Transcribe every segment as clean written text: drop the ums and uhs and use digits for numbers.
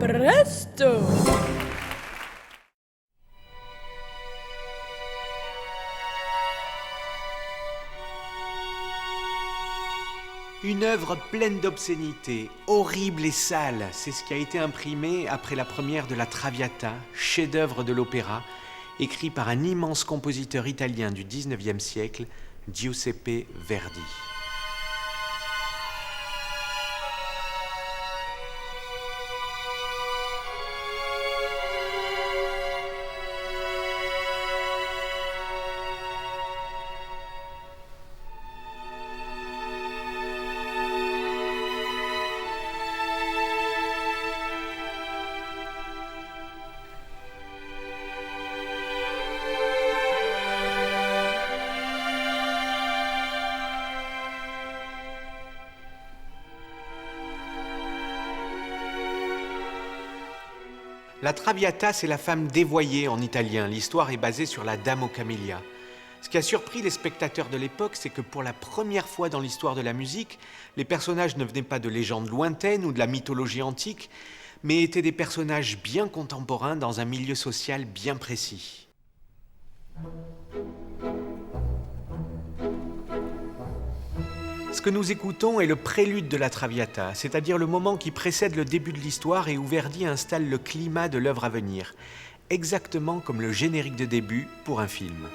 Presto! Une œuvre pleine d'obscénité, horrible et sale, c'est ce qui a été imprimé après la première de la Traviata, chef-d'œuvre de l'opéra, écrit par un immense compositeur italien du XIXe siècle, Giuseppe Verdi. La Traviata, c'est la femme dévoyée en italien. L'histoire est basée sur la Dame aux camélias. Ce qui a surpris les spectateurs de l'époque, c'est que pour la première fois dans l'histoire de la musique, les personnages ne venaient pas de légendes lointaines ou de la mythologie antique, mais étaient des personnages bien contemporains dans un milieu social bien précis. Ce que nous écoutons est le prélude de la Traviata, c'est-à-dire le moment qui précède le début de l'histoire et où Verdi installe le climat de l'œuvre à venir, exactement comme le générique de début pour un film.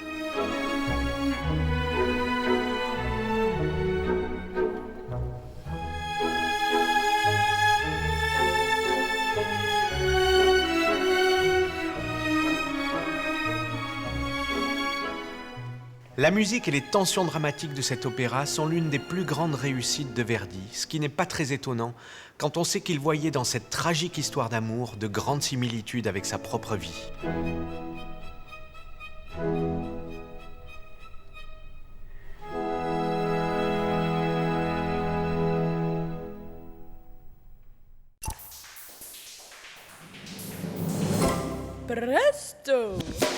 La musique et les tensions dramatiques de cet opéra sont l'une des plus grandes réussites de Verdi, ce qui n'est pas très étonnant quand on sait qu'il voyait dans cette tragique histoire d'amour de grandes similitudes avec sa propre vie. Presto!